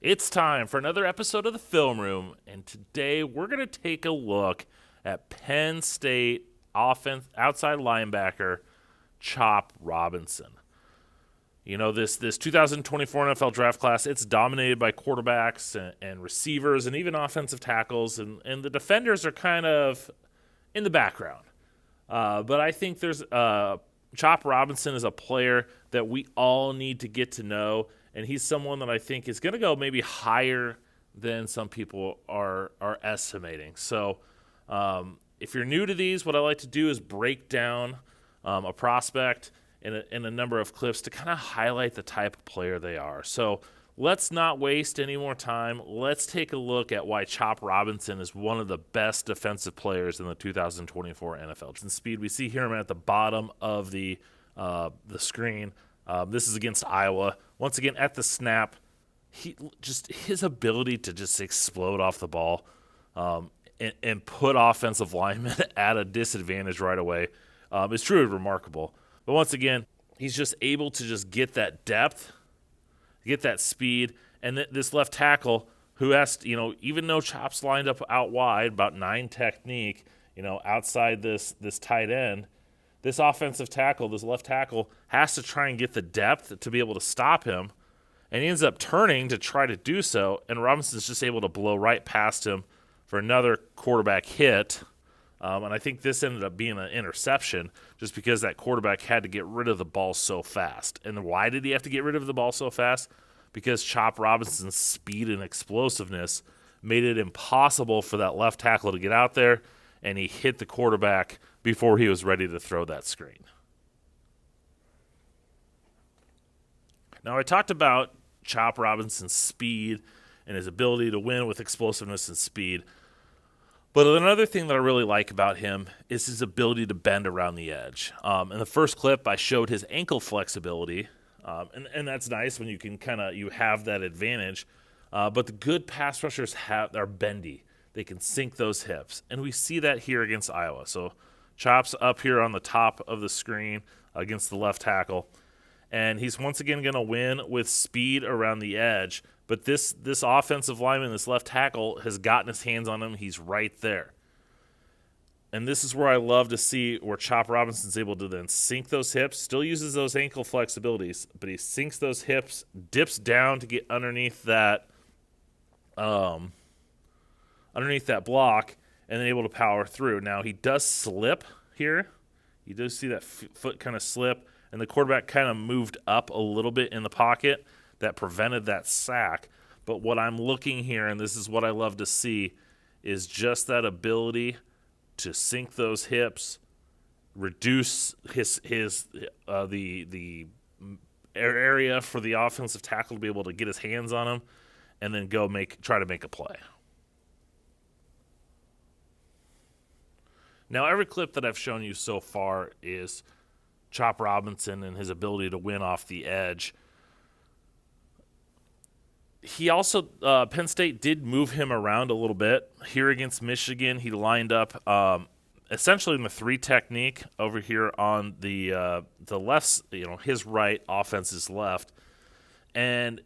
It's time for another episode of the Film Room, and today we're going to take a look at Penn State offense outside linebacker Chop Robinson. You know, this 2024 NFL draft class, it's dominated by quarterbacks and receivers and even offensive tackles, and the defenders are kind of in the background. But I think there's Chop Robinson is a player that we all need to get to know, and he's someone that I think is going to go maybe higher than some people are estimating. So if you're new to these, what I like to do is break down a prospect in a number of clips to kind of highlight the type of player they are. So let's not waste any more time. Let's take a look at why Chop Robinson is one of the best defensive players in the 2024 NFL. In speed, we see here him at the bottom of the screen. This is against Iowa. Once again, at the snap, his ability to just explode off the ball and put offensive linemen at a disadvantage right away is truly remarkable. But once again, he's just able to just get that depth, get that speed, and this left tackle who has to, even though Chop's lined up out wide, about 9 technique, outside this tight end, this offensive tackle, this left tackle, has to try and get the depth to be able to stop him, and he ends up turning to try to do so, and Robinson's just able to blow right past him for another quarterback hit. And I think this ended up being an interception just because that quarterback had to get rid of the ball so fast. And why did he have to get rid of the ball so fast? Because Chop Robinson's speed and explosiveness made it impossible for that left tackle to get out there, and he hit the quarterback before he was ready to throw that screen. Now, I talked about Chop Robinson's speed and his ability to win with explosiveness and speed. But another thing that I really like about him is his ability to bend around the edge. In the first clip, I showed his ankle flexibility, and that's nice when you can you have that advantage. But the good pass rushers are bendy; they can sink those hips, and we see that here against Iowa. So Chop's up here on the top of the screen against the left tackle, and he's once again going to win with speed around the edge. But this offensive lineman, this left tackle, has gotten his hands on him. He's right there. And this is where I love to see where Chop Robinson's able to then sink those hips, still uses those ankle flexibilities, but he sinks those hips, dips down to get underneath that block, and then able to power through. Now, he does slip here. You do see that foot kind of slip, and the quarterback kind of moved up a little bit in the pocket. That prevented that sack. But what I'm looking here, and this is what I love to see, is just that ability to sink those hips, reduce the area for the offensive tackle to be able to get his hands on him, and then try to make a play. Now, every clip that I've shown you so far is Chop Robinson and his ability to win off the edge. He also, Penn State did move him around a little bit. Here against Michigan, he lined up essentially in the 3 technique over here on the left, his right, offense's left. And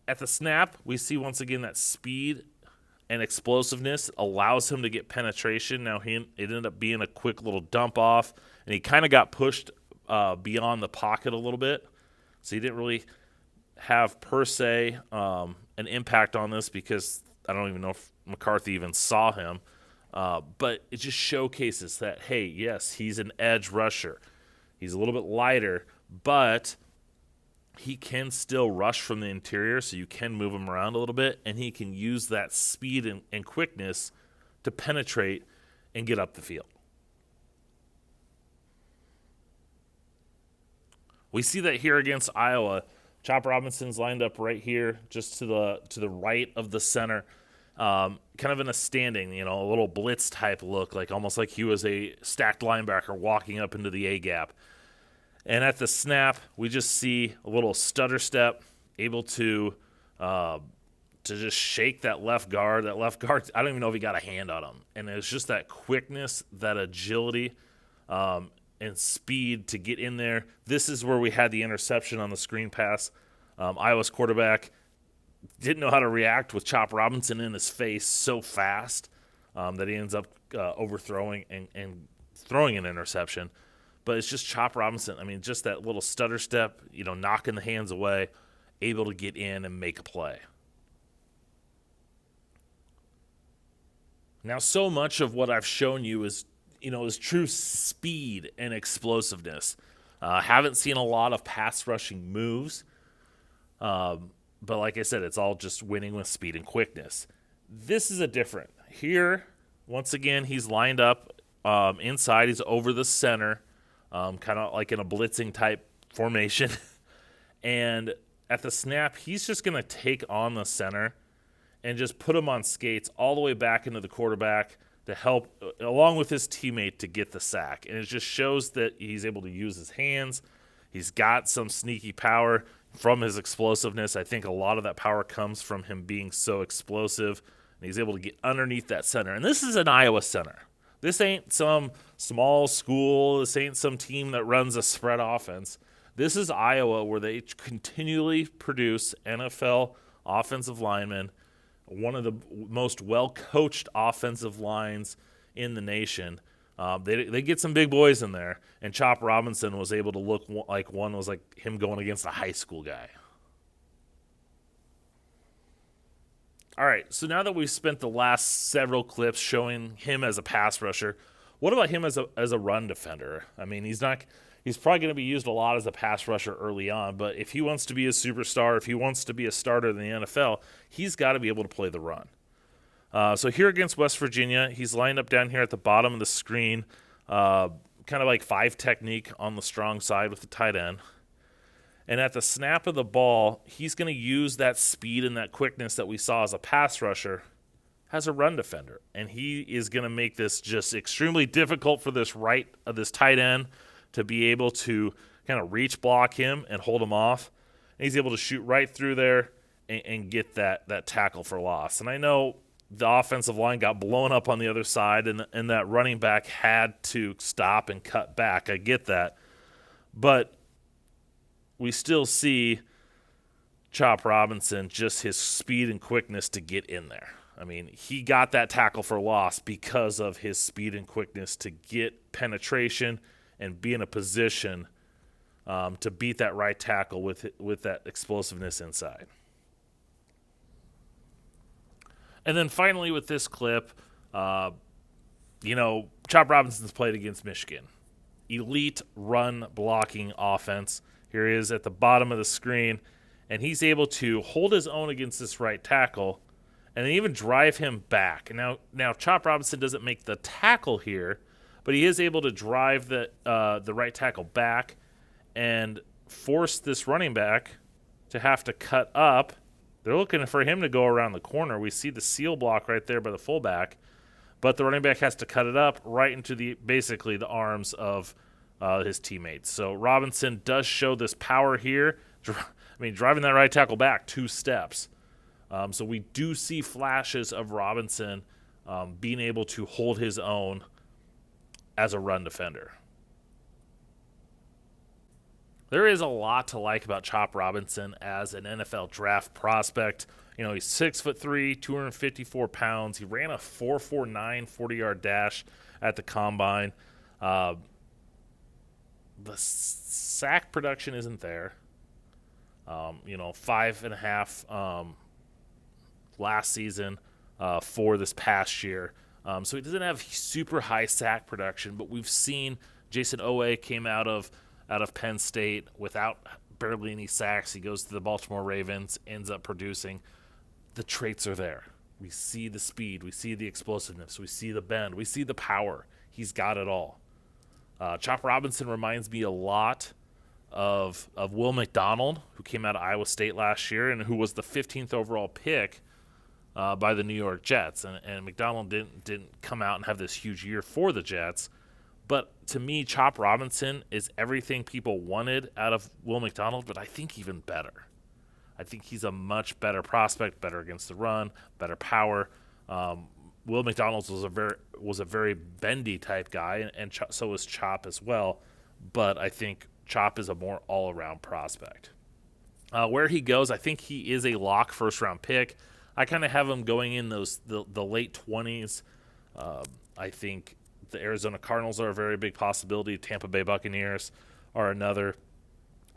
at the snap, we see once again that speed and explosiveness allows him to get penetration. Now, it ended up being a quick little dump off, and he kind of got pushed beyond the pocket a little bit. So he didn't really have per se an impact on this because I don't even know if McCarthy even saw him. But it just showcases that, hey, yes, he's an edge rusher. He's a little bit lighter, but he can still rush from the interior, so you can move him around a little bit, and he can use that speed and quickness to penetrate and get up the field. We see that here against Iowa. Chop Robinson's lined up right here, just to the right of the center, kind of in a standing, a little blitz type look, almost like he was a stacked linebacker walking up into the A gap. And at the snap, we just see a little stutter step, able to just shake that left guard. That left guard, I don't even know if he got a hand on him. And it's just that quickness, that agility, and speed to get in there. This is where we had the interception on the screen pass. Iowa's quarterback didn't know how to react with Chop Robinson in his face so fast that he ends up overthrowing and throwing an interception. But it's just Chop Robinson. I mean, just that little stutter step, knocking the hands away, able to get in and make a play. Now, so much of what I've shown you is true speed and explosiveness. Haven't seen a lot of pass rushing moves. But like I said, it's all just winning with speed and quickness. This is a different. Here, once again, he's lined up inside. He's over the center, kind of like in a blitzing type formation. And at the snap, he's just going to take on the center and just put him on skates all the way back into the quarterback to help, along with his teammate, to get the sack. And it just shows that he's able to use his hands. He's got some sneaky power from his explosiveness. I think a lot of that power comes from him being so explosive, and he's able to get underneath that center. And this is an Iowa center. This ain't some small school. This ain't some team that runs a spread offense. This is Iowa, where they continually produce NFL offensive linemen, one of the most well-coached offensive lines in the nation. They get some big boys in there, and Chop Robinson was able to look like one was like him going against a high school guy. All right, so now that we've spent the last several clips showing him as a pass rusher, what about him as a run defender? I mean, he's probably going to be used a lot as a pass rusher early on, but if he wants to be a superstar, if he wants to be a starter in the NFL, he's got to be able to play the run. So here against West Virginia, he's lined up down here at the bottom of the screen, kind of like 5 technique on the strong side with the tight end. And at the snap of the ball, he's going to use that speed and that quickness that we saw as a pass rusher as a run defender. And he is going to make this just extremely difficult for this tight end to be able to kind of reach block him and hold him off. And he's able to shoot right through there and get that tackle for loss. And I know the offensive line got blown up on the other side, and that running back had to stop and cut back. I get that. But we still see Chop Robinson, just his speed and quickness to get in there. I mean, he got that tackle for loss because of his speed and quickness to get penetration and be in a position to beat that right tackle with that explosiveness inside. And then finally with this clip, Chop Robinson's played against Michigan. Elite run blocking offense. Here he is at the bottom of the screen, and he's able to hold his own against this right tackle and then even drive him back. Now Chop Robinson doesn't make the tackle here, but he is able to drive the right tackle back and force this running back to have to cut up. They're looking for him to go around the corner. We see the seal block right there by the fullback, but the running back has to cut it up right into basically the arms of his teammates. So Robinson does show this power here. Driving that right tackle back 2 steps. So we do see flashes of Robinson being able to hold his own as a run defender. There is a lot to like about Chop Robinson as an NFL draft prospect. He's 6'3", 254 pounds. He ran a 4.49 40-yard dash at the combine. The sack production isn't there. 5.5 last season for this past year. So he doesn't have super high sack production, but we've seen Jason Owe came out of Penn State without barely any sacks. He goes to the Baltimore Ravens, ends up producing. The traits are there. We see the speed. We see the explosiveness. We see the bend. We see the power. He's got it all. Chop Robinson reminds me a lot of Will McDonald, who came out of Iowa State last year and who was the 15th overall pick by the New York Jets. And McDonald didn't come out and have this huge year for the Jets. But to me, Chop Robinson is everything people wanted out of Will McDonald, but I think even better. I think he's a much better prospect, better against the run, better power. Will McDonald was a very bendy type guy, and so was Chop as well. But I think Chop is a more all-around prospect. Where he goes, I think he is a lock first-round pick. I kind of have him going in the late 20s. I think the Arizona Cardinals are a very big possibility. Tampa Bay Buccaneers are another.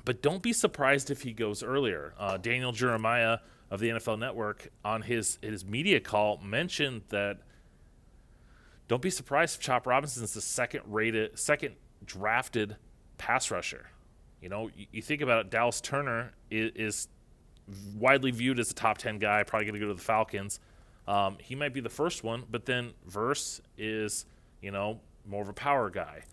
But don't be surprised if he goes earlier. Daniel Jeremiah of the NFL Network on his media call mentioned that don't be surprised if Chop Robinson's the second drafted pass rusher. You know, you think about it, Dallas Turner is widely viewed as a top 10 guy, probably going to go to the Falcons. He might be the first one, but then Verse is, more of a power guy.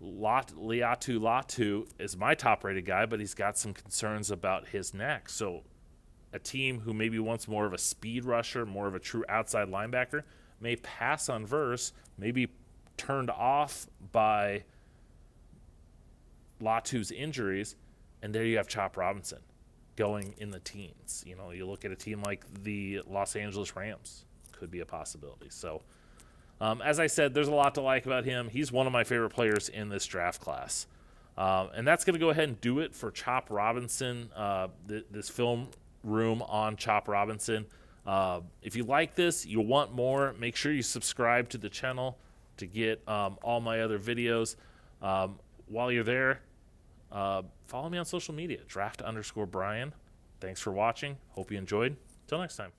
Liatu Latu is my top-rated guy, but he's got some concerns about his neck. So a team who maybe wants more of a speed rusher, more of a true outside linebacker, may pass on Verse, maybe turned off by Latu's injuries, and there you have Chop Robinson going in the teens. You look at a team like the Los Angeles Rams, could be a possibility. So, as I said, there's a lot to like about him. He's one of my favorite players in this draft class. And that's going to go ahead and do it for Chop Robinson, this film room on Chop Robinson. If you like this, you want more, make sure you subscribe to the channel to get all my other videos. While you're there, follow me on social media, draft_Brian. Thanks for watching. Hope you enjoyed. Till next time.